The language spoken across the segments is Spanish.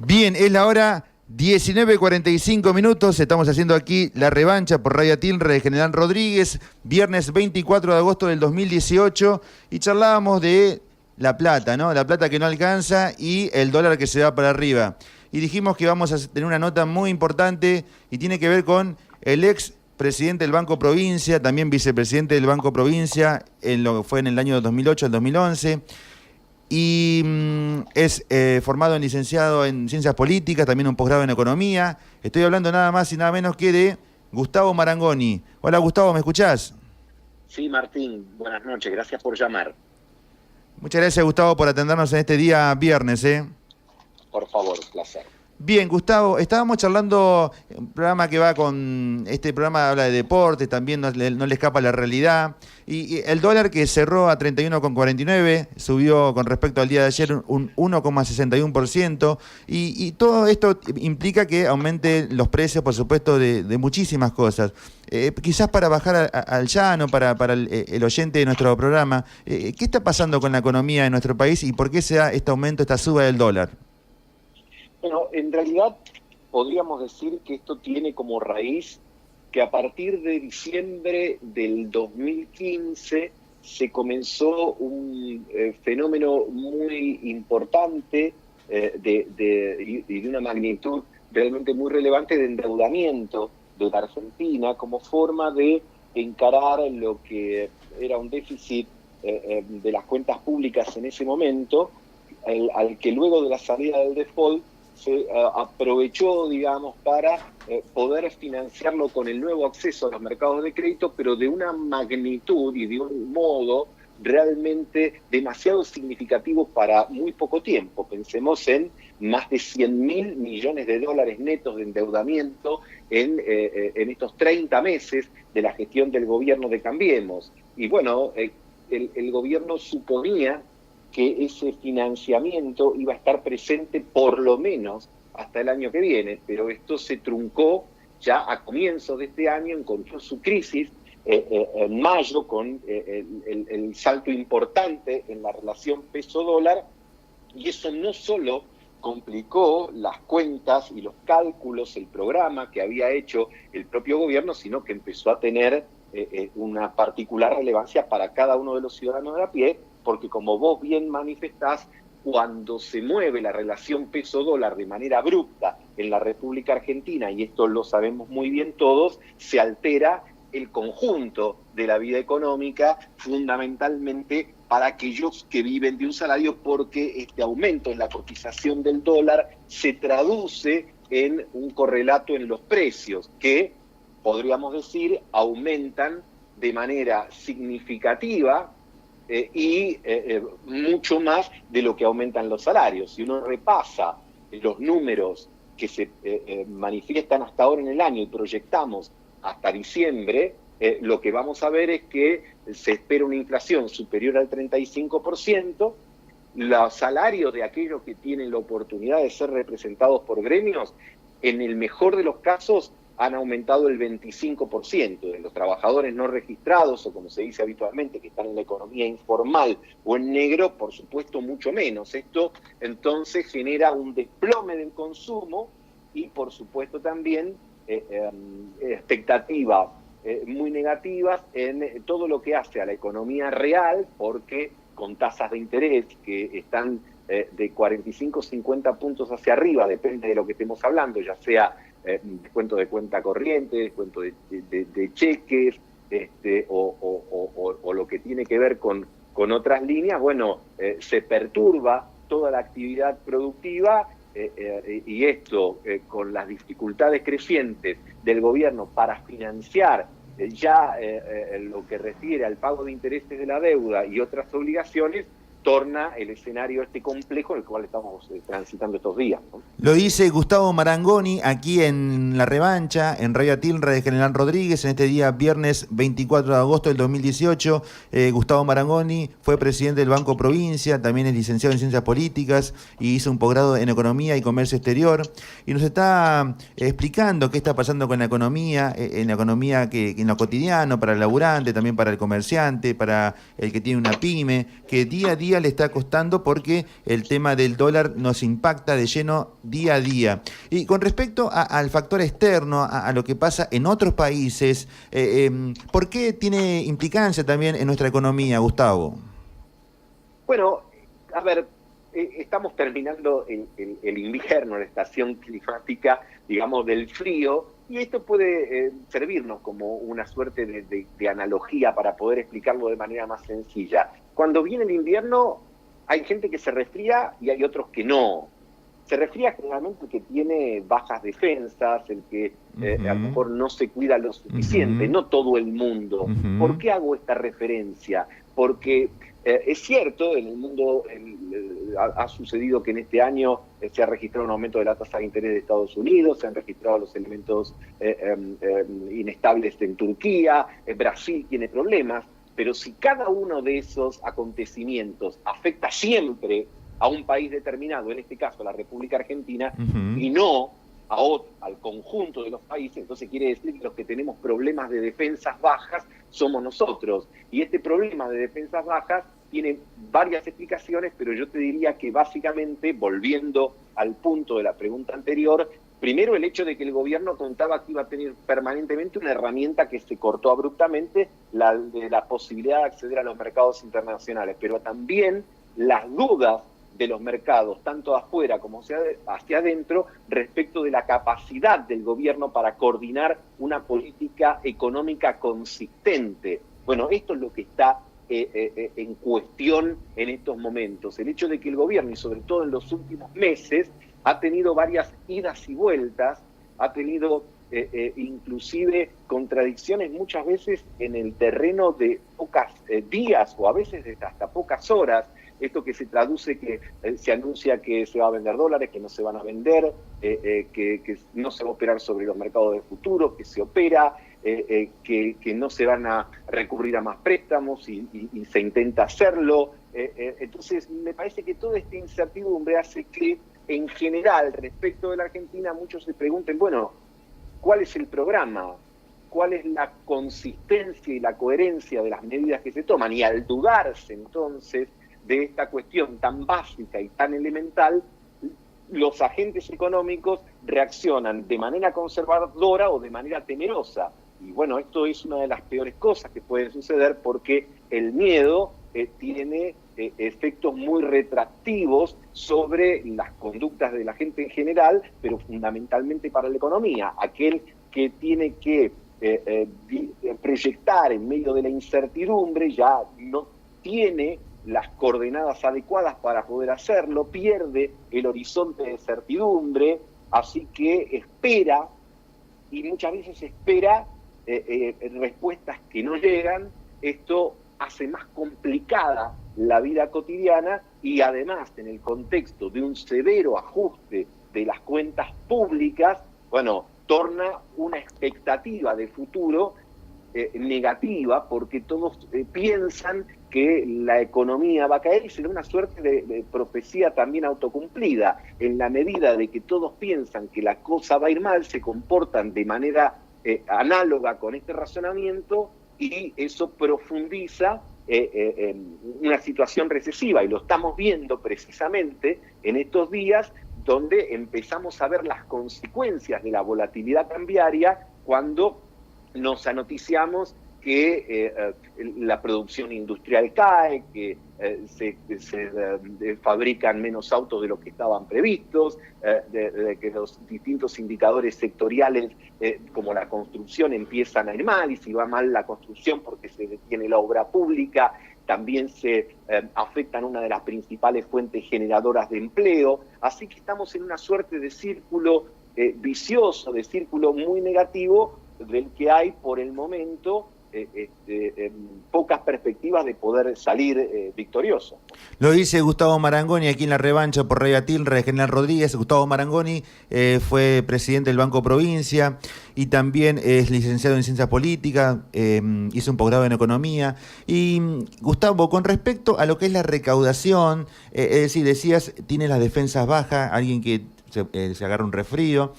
Bien, es la hora 19:45. Estamos haciendo aquí la revancha por Radio Tilre de General Rodríguez, viernes 24 de agosto del 2018, y charlábamos de la plata, ¿no? La plata que no alcanza y el dólar que se va para arriba. Y dijimos que vamos a tener una nota muy importante y tiene que ver con el ex presidente del Banco Provincia, también vicepresidente del Banco Provincia, en lo que fue en el año 2008 al 2011. Y es formado en licenciado en Ciencias Políticas, también un posgrado en Economía. Estoy hablando nada más y nada menos que de Gustavo Marangoni. Hola Gustavo, ¿me escuchás? Sí, Martín, buenas noches, gracias por llamar. Muchas gracias Gustavo por atendernos en este día viernes. Por favor, placer. Bien, Gustavo, estábamos charlando, un programa que va con, este programa habla de deportes, también no le escapa la realidad, y el dólar que cerró a 31,49, subió con respecto al día de ayer un 1,61%, y todo esto implica que aumenten los precios, por supuesto, de muchísimas cosas. Quizás para bajar al llano, para el oyente de nuestro programa, ¿qué está pasando con la economía de nuestro país y por qué se da este aumento, esta suba del dólar? Bueno, en realidad podríamos decir que esto tiene como raíz que a partir de diciembre del 2015 se comenzó un fenómeno muy importante y de una magnitud realmente muy relevante de endeudamiento de la Argentina como forma de encarar lo que era un déficit de las cuentas públicas en ese momento, al que luego de la salida del default se aprovechó, digamos, para poder financiarlo con el nuevo acceso a los mercados de crédito, pero de una magnitud y de un modo realmente demasiado significativo para muy poco tiempo. Pensemos en más de 100.000 millones de dólares netos de endeudamiento en estos 30 meses de la gestión del gobierno de Cambiemos. Y bueno, el gobierno suponía que ese financiamiento iba a estar presente por lo menos hasta el año que viene, pero esto se truncó ya a comienzos de este año, encontró su crisis en mayo con el salto importante en la relación peso-dólar, y eso no solo complicó las cuentas y los cálculos, el programa que había hecho el propio gobierno, sino que empezó a tener una particular relevancia para cada uno de los ciudadanos de a pie, porque como vos bien manifestás, cuando se mueve la relación peso-dólar de manera abrupta en la República Argentina, y esto lo sabemos muy bien todos, se altera el conjunto de la vida económica, fundamentalmente para aquellos que viven de un salario, porque este aumento en la cotización del dólar se traduce en un correlato en los precios, que podríamos decir aumentan de manera significativa y mucho más de lo que aumentan los salarios. Si uno repasa los números que se manifiestan hasta ahora en el año y proyectamos hasta diciembre, lo que vamos a ver es que se espera una inflación superior al 35%, los salarios de aquellos que tienen la oportunidad de ser representados por gremios, en el mejor de los casos, han aumentado el 25%, de los trabajadores no registrados, o como se dice habitualmente, que están en la economía informal o en negro, por supuesto mucho menos. Esto entonces genera un desplome del consumo y por supuesto también expectativas muy negativas en todo lo que hace a la economía real, porque con tasas de interés que están de 45 o 50 puntos hacia arriba, depende de lo que estemos hablando, ya sea descuento de cuenta corriente, descuento de cheques, o lo que tiene que ver con otras líneas, bueno, se perturba toda la actividad productiva y esto con las dificultades crecientes del gobierno para financiar lo que refiere al pago de intereses de la deuda y otras obligaciones, torna el escenario complejo en el cual estamos transitando estos días, ¿no? Lo dice Gustavo Marangoni aquí en La Revancha, en Radio Tilre de General Rodríguez, en este día viernes 24 de agosto del 2018. Gustavo Marangoni fue presidente del Banco Provincia, también es licenciado en Ciencias Políticas y hizo un posgrado en Economía y Comercio Exterior. Y nos está explicando qué está pasando con la economía, en la economía que en lo cotidiano, para el laburante, también para el comerciante, para el que tiene una pyme, que día a día día le está costando porque el tema del dólar nos impacta de lleno día a día. Y con respecto al factor externo, a lo que pasa en otros países, ¿por qué tiene implicancia también en nuestra economía, Gustavo? Bueno, a ver, estamos terminando el invierno, la estación climática, digamos, del frío, y esto puede servirnos como una suerte de analogía para poder explicarlo de manera más sencilla. Cuando viene el invierno, hay gente que se resfría y hay otros que no. Se resfría generalmente el que tiene bajas defensas, el que a lo mejor no se cuida lo suficiente, no todo el mundo. ¿Por qué hago esta referencia? Porque es cierto, en el mundo ha sucedido que en este año se ha registrado un aumento de la tasa de interés de Estados Unidos, se han registrado los elementos inestables en Turquía, Brasil tiene problemas, pero si cada uno de esos acontecimientos afecta siempre a un país determinado, en este caso a la República Argentina, y no al conjunto de los países, entonces quiere decir que los que tenemos problemas de defensas bajas somos nosotros. Y este problema de defensas bajas tiene varias explicaciones, pero yo te diría que básicamente, volviendo al punto de la pregunta anterior, primero el hecho de que el gobierno contaba que iba a tener permanentemente una herramienta que se cortó abruptamente, la de la posibilidad de acceder a los mercados internacionales, pero también las dudas de los mercados, tanto afuera como hacia adentro, respecto de la capacidad del gobierno para coordinar una política económica consistente. Bueno, esto es lo que está en cuestión en estos momentos. El hecho de que el gobierno, y sobre todo en los últimos meses, ha tenido varias idas y vueltas, ha tenido inclusive contradicciones muchas veces en el terreno de pocos días o a veces de hasta pocas horas. Esto que se traduce que se anuncia que se va a vender dólares, que no se van a vender, que no se va a operar sobre los mercados de futuro, que se opera, que no se van a recurrir a más préstamos y se intenta hacerlo. Entonces, me parece que toda esta incertidumbre hace que, en general, respecto de la Argentina, muchos se pregunten, bueno, ¿cuál es el programa? ¿Cuál es la consistencia y la coherencia de las medidas que se toman? Y al dudarse, entonces, de esta cuestión tan básica y tan elemental, los agentes económicos reaccionan de manera conservadora o de manera temerosa. Y bueno, esto es una de las peores cosas que pueden suceder porque el miedo tiene efectos muy retractivos sobre las conductas de la gente en general, pero fundamentalmente para la economía. Aquel que tiene que proyectar en medio de la incertidumbre ya no tiene las coordenadas adecuadas para poder hacerlo, pierde el horizonte de certidumbre, así que espera, y muchas veces espera respuestas que no llegan. Esto hace más complicada la vida cotidiana y además en el contexto de un severo ajuste de las cuentas públicas, bueno, torna una expectativa de futuro negativa, porque todos piensan que la economía va a caer y será una suerte de profecía también autocumplida. En la medida de que todos piensan que la cosa va a ir mal, se comportan de manera análoga con este razonamiento y eso profundiza una situación recesiva. Y lo estamos viendo precisamente en estos días, donde empezamos a ver las consecuencias de la volatilidad cambiaria cuando nos anoticiamos que la producción industrial cae, que se fabrican menos autos de lo que estaban previstos, de que los distintos indicadores sectoriales como la construcción empiezan a ir mal, y si va mal la construcción porque se detiene la obra pública, también se afectan una de las principales fuentes generadoras de empleo. Así que estamos en una suerte de círculo vicioso, de círculo muy negativo, del que hay por el momento pocas perspectivas de poder salir victorioso. Lo dice Gustavo Marangoni aquí en La Revancha por Radio Tilre, General Rodríguez. Gustavo Marangoni fue presidente del Banco Provincia y también es licenciado en Ciencias Políticas, hizo un posgrado en Economía. Y Gustavo, con respecto a lo que es la recaudación, es decir, decías, tiene las defensas bajas, alguien que se agarra un resfrío,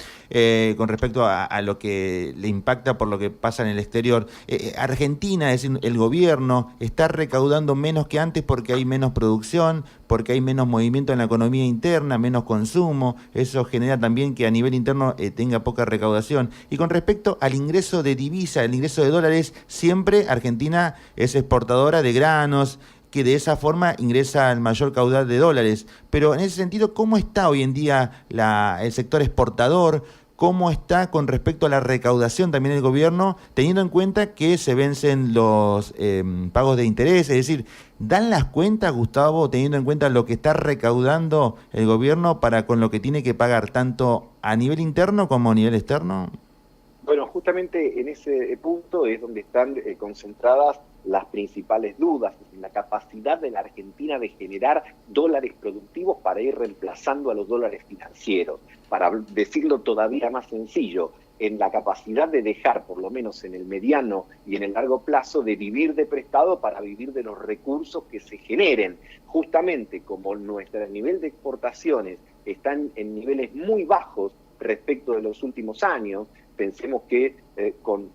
con respecto a lo que le impacta por lo que pasa en el exterior. Argentina, es decir, el gobierno está recaudando menos que antes porque hay menos producción, porque hay menos movimiento en la economía interna, menos consumo, eso genera también que a nivel interno tenga poca recaudación. Y con respecto al ingreso de divisa, el ingreso de dólares, siempre Argentina es exportadora de granos, que de esa forma ingresa el mayor caudal de dólares. Pero en ese sentido, ¿cómo está hoy en día el sector exportador? ¿Cómo está con respecto a la recaudación también el gobierno, teniendo en cuenta que se vencen los pagos de interés? Es decir, ¿dan las cuentas, Gustavo, teniendo en cuenta lo que está recaudando el gobierno para con lo que tiene que pagar, tanto a nivel interno como a nivel externo? Bueno, justamente en ese punto es donde están concentradas las principales dudas, en la capacidad de la Argentina de generar dólares productivos para ir reemplazando a los dólares financieros. Para decirlo todavía más sencillo, en la capacidad de dejar, por lo menos en el mediano y en el largo plazo, de vivir de prestado para vivir de los recursos que se generen. Justamente como nuestro nivel de exportaciones están en niveles muy bajos respecto de los últimos años, pensemos que con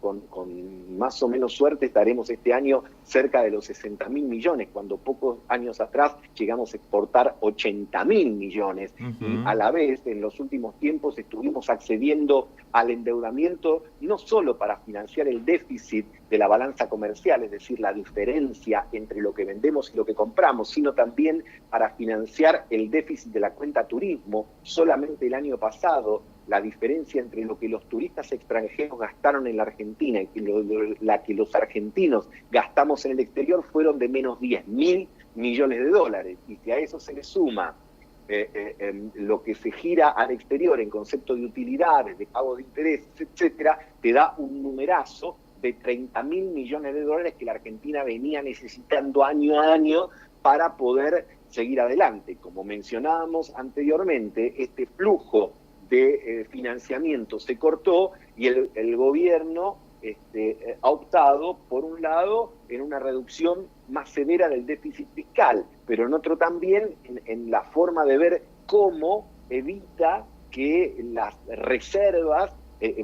más o menos suerte estaremos este año cerca de los 60.000 millones, cuando pocos años atrás llegamos a exportar 80.000 millones. Y a la vez, en los últimos tiempos, estuvimos accediendo al endeudamiento no solo para financiar el déficit de la balanza comercial, es decir, la diferencia entre lo que vendemos y lo que compramos, sino también para financiar el déficit de la cuenta turismo. Solamente el año pasado, la diferencia entre lo que los turistas extranjeros gastaron en la Argentina y la que los argentinos gastamos en el exterior fueron de menos 10.000 millones de dólares. Y si a eso se le suma lo que se gira al exterior en concepto de utilidades, de pago de intereses, etcétera, te da un numerazo de 30.000 millones de dólares que la Argentina venía necesitando año a año para poder seguir adelante. Como mencionábamos anteriormente, este flujo de financiamiento se cortó y el gobierno ha optado, por un lado, en una reducción más severa del déficit fiscal, pero en otro también en la forma de ver cómo evita que las reservas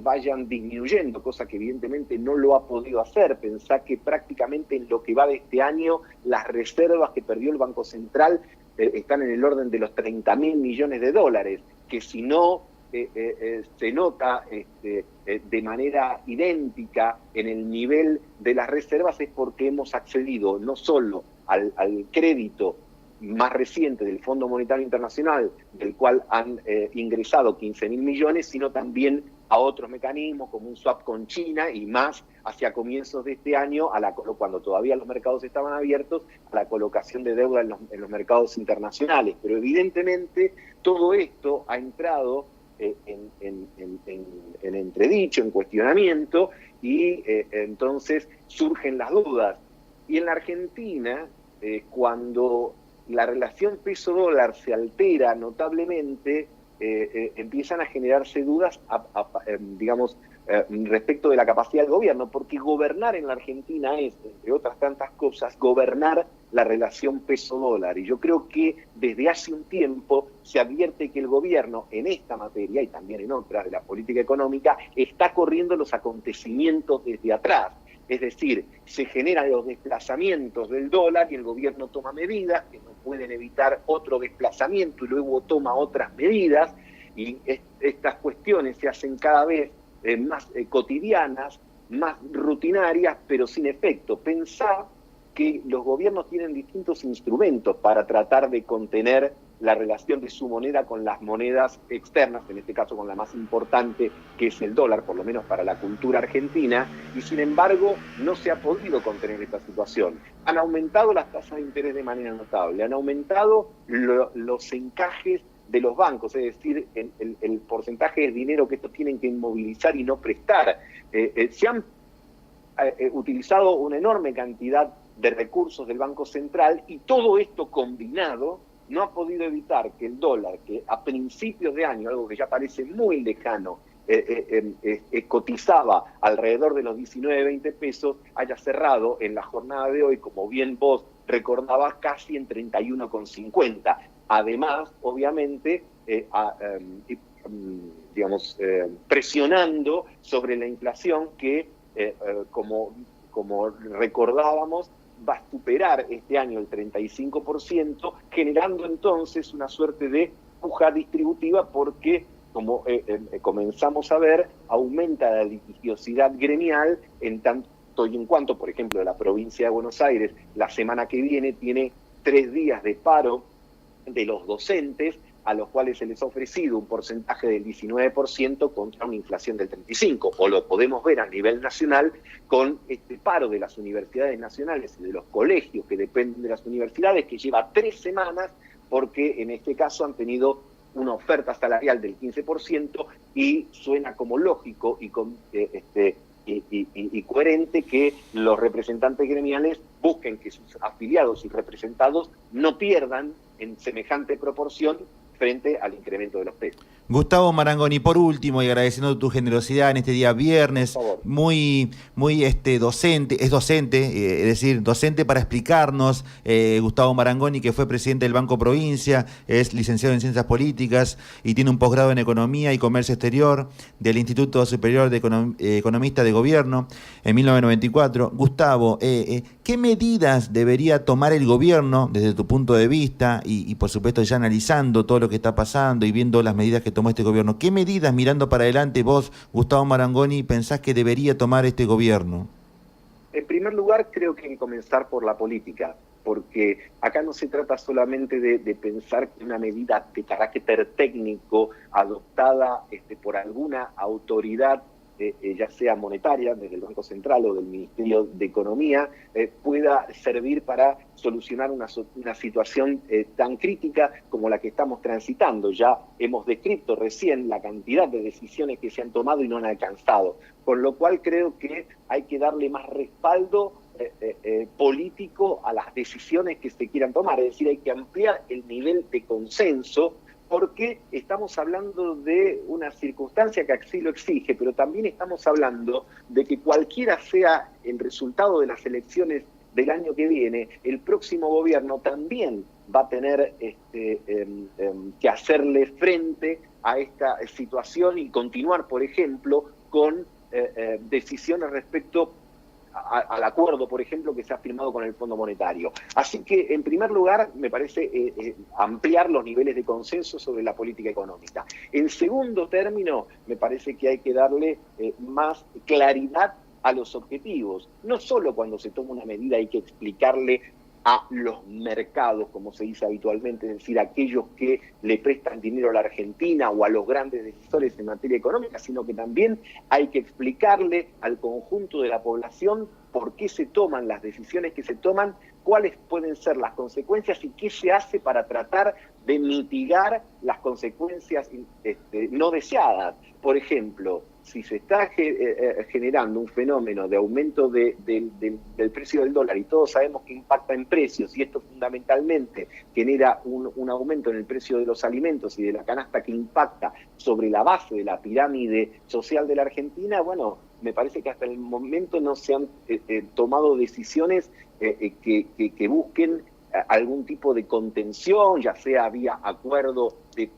vayan disminuyendo, cosa que evidentemente no lo ha podido hacer. Pensá que prácticamente en lo que va de este año, las reservas que perdió el Banco Central están en el orden de los 30.000 millones de dólares, que si no se nota de manera idéntica en el nivel de las reservas, es porque hemos accedido no solo al crédito más reciente del Fondo Monetario Internacional, del cual han ingresado 15.000 millones, sino también a otros mecanismos como un swap con China y más hacia comienzos de este año, cuando todavía los mercados estaban abiertos, a la colocación de deuda en los mercados internacionales. Pero evidentemente todo esto ha entrado en entredicho, en cuestionamiento, y entonces surgen las dudas. Y en la Argentina, cuando la relación peso-dólar se altera notablemente, empiezan a generarse dudas, digamos, respecto de la capacidad del gobierno, porque gobernar en la Argentina es, entre otras tantas cosas, gobernar la relación peso-dólar. Y yo creo que desde hace un tiempo se advierte que el gobierno en esta materia, y también en otras de la política económica, está corriendo los acontecimientos desde atrás. Es decir, se generan los desplazamientos del dólar y el gobierno toma medidas que no pueden evitar otro desplazamiento y luego toma otras medidas, y estas cuestiones se hacen cada vez más cotidianas, más rutinarias, pero sin efecto. Pensá que los gobiernos tienen distintos instrumentos para tratar de contener la relación de su moneda con las monedas externas, en este caso con la más importante, que es el dólar, por lo menos para la cultura argentina, y sin embargo no se ha podido contener esta situación. Han aumentado las tasas de interés de manera notable, han aumentado los encajes de los bancos, es decir, el porcentaje de dinero que estos tienen que inmovilizar y no prestar. Se han utilizado una enorme cantidad de recursos del Banco Central, y todo esto combinado no ha podido evitar que el dólar, que a principios de año, algo que ya parece muy lejano, cotizaba alrededor de los 19, 20 pesos, haya cerrado en la jornada de hoy, como bien vos recordabas, casi en 31,50. Además, obviamente, presionando sobre la inflación que, como recordábamos, va a superar este año el 35%, generando entonces una suerte de puja distributiva porque, como comenzamos a ver, aumenta la litigiosidad gremial en tanto y en cuanto, por ejemplo, la provincia de Buenos Aires la semana que viene tiene 3 días de paro de los docentes, a los cuales se les ha ofrecido un porcentaje del 19% contra una inflación del 35%, o lo podemos ver a nivel nacional con este paro de las universidades nacionales y de los colegios que dependen de las universidades, que lleva 3 semanas, porque en este caso han tenido una oferta salarial del 15% y suena como lógico y coherente que los representantes gremiales busquen que sus afiliados y representados no pierdan en semejante proporción frente al incremento de los precios. Gustavo Marangoni, por último, y agradeciendo tu generosidad en este día viernes, muy docente, es decir, docente para explicarnos, Gustavo Marangoni, que fue presidente del Banco Provincia, es licenciado en Ciencias Políticas y tiene un posgrado en Economía y Comercio Exterior del Instituto Superior de Economista de Gobierno en 1994. Gustavo, ¿qué medidas debería tomar el gobierno desde tu punto de vista y por supuesto ya analizando todo lo que está pasando y viendo las medidas que tomó este gobierno? ¿Qué medidas, mirando para adelante, vos, Gustavo Marangoni, pensás que debería tomar este gobierno? En primer lugar, creo que hay que comenzar por la política, porque acá no se trata solamente de pensar que una medida de carácter técnico adoptada por alguna autoridad, ya sea monetaria, desde el Banco Central o del Ministerio de Economía, pueda servir para solucionar una situación tan crítica como la que estamos transitando. Ya hemos descrito recién la cantidad de decisiones que se han tomado y no han alcanzado, con lo cual creo que hay que darle más respaldo político a las decisiones que se quieran tomar, es decir, hay que ampliar el nivel de consenso, porque estamos hablando de una circunstancia que así lo exige, pero también estamos hablando de que cualquiera sea el resultado de las elecciones del año que viene, el próximo gobierno también va a tener que hacerle frente a esta situación y continuar, por ejemplo, con decisiones respecto al acuerdo, por ejemplo, que se ha firmado con el Fondo Monetario. Así que, en primer lugar, me parece ampliar los niveles de consenso sobre la política económica. En segundo término, me parece que hay que darle más claridad a los objetivos. No solo cuando se toma una medida hay que explicarle a los mercados, como se dice habitualmente, es decir, a aquellos que le prestan dinero a la Argentina o a los grandes decisores en materia económica, sino que también hay que explicarle al conjunto de la población por qué se toman las decisiones que se toman, cuáles pueden ser las consecuencias y qué se hace para tratar de mitigar las consecuencias no deseadas. Por ejemplo, si se está generando un fenómeno de aumento del precio del dólar y todos sabemos que impacta en precios y esto fundamentalmente genera un aumento en el precio de los alimentos y de la canasta que impacta sobre la base de la pirámide social de la Argentina, bueno, me parece que hasta el momento no se han tomado decisiones que busquen algún tipo de contención, ya sea vía acuerdo de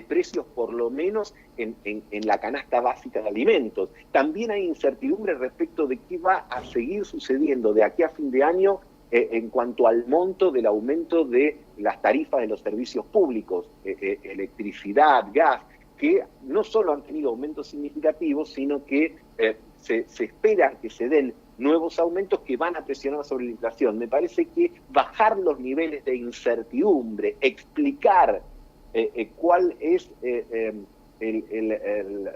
precios por lo menos en la canasta básica de alimentos. También hay incertidumbre respecto de qué va a seguir sucediendo de aquí a fin de año en cuanto al monto del aumento de las tarifas de los servicios públicos, electricidad, gas, que no solo han tenido aumentos significativos, sino que se espera que se den nuevos aumentos que van a presionar sobre la inflación. Me parece que bajar los niveles de incertidumbre, explicar cuál es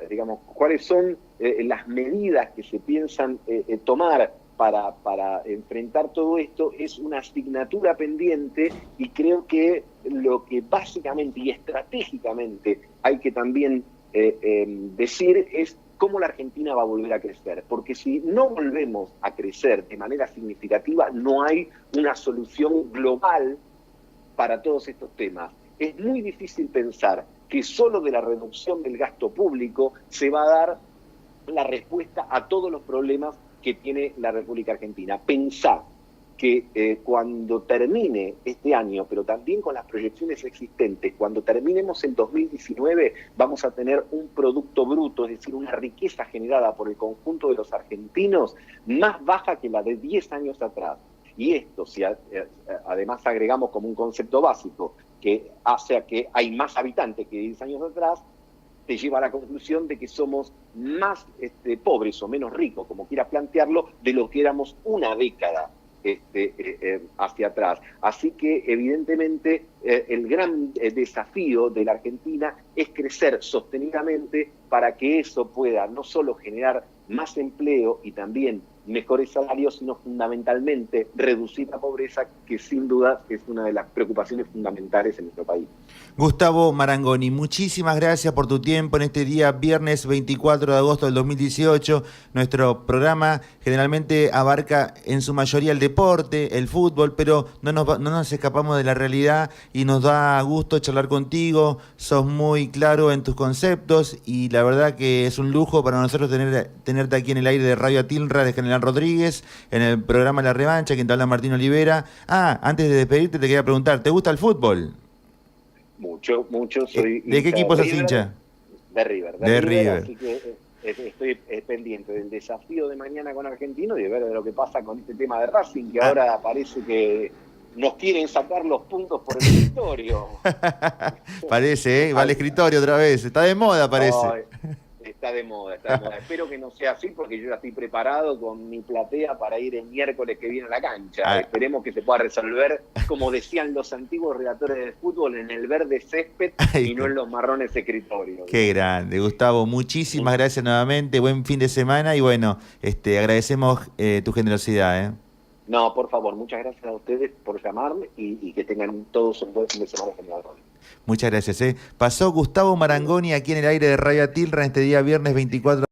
digamos, cuáles son las medidas que se piensan tomar para enfrentar todo esto, es una asignatura pendiente y creo que lo que básicamente y estratégicamente hay que también decir es cómo la Argentina va a volver a crecer, porque si no volvemos a crecer de manera significativa, no hay una solución global para todos estos temas. Es muy difícil pensar que solo de la reducción del gasto público se va a dar la respuesta a todos los problemas que tiene la República Argentina. Pensar que cuando termine este año, pero también con las proyecciones existentes, cuando terminemos el 2019, vamos a tener un producto bruto, es decir, una riqueza generada por el conjunto de los argentinos más baja que la de 10 años atrás. Y esto, si además agregamos como un concepto básico que hace a que hay más habitantes que 10 años atrás, te lleva a la conclusión de que somos más pobres o menos ricos, como quieras plantearlo, de lo que éramos una década hacia atrás. Así que evidentemente el gran desafío de la Argentina es crecer sostenidamente para que eso pueda no solo generar más empleo y también mejores salarios, sino fundamentalmente reducir la pobreza, que sin duda es una de las preocupaciones fundamentales en nuestro país. Gustavo Marangoni, muchísimas gracias por tu tiempo en este día, viernes 24 de agosto del 2018. Nuestro programa generalmente abarca en su mayoría el deporte, el fútbol, pero no nos escapamos de la realidad y nos da gusto charlar contigo. Sos muy claro en tus conceptos y la verdad que es un lujo para nosotros tenerte aquí en el aire de Radio Atilra de General Rodríguez, en el programa La Revancha, quien te habla Martín Olivera. Antes de despedirte te quería preguntar, ¿te gusta el fútbol? Mucho. Soy ¿De qué equipo sos hincha? De River. De River. Así que estoy pendiente del desafío de mañana con Argentino y de ver de lo que pasa con este tema de Racing, que ahora parece que nos quieren sacar los puntos por el escritorio. Parece, va al escritorio otra vez. Está de moda, parece. Está de moda. Espero que no sea así, porque yo ya estoy preparado con mi platea para ir el miércoles que viene a la cancha. Esperemos que se pueda resolver, como decían los antiguos relatores de fútbol, en el verde césped y no en los marrones escritorios. Qué grande, Gustavo. Muchísimas gracias nuevamente. Buen fin de semana y bueno, agradecemos tu generosidad. No, por favor, muchas gracias a ustedes por llamarme y que tengan todos un buen fin de semana, General. Muchas gracias. Pasó Gustavo Marangoni aquí en el aire de Radio Atilra en este día viernes 24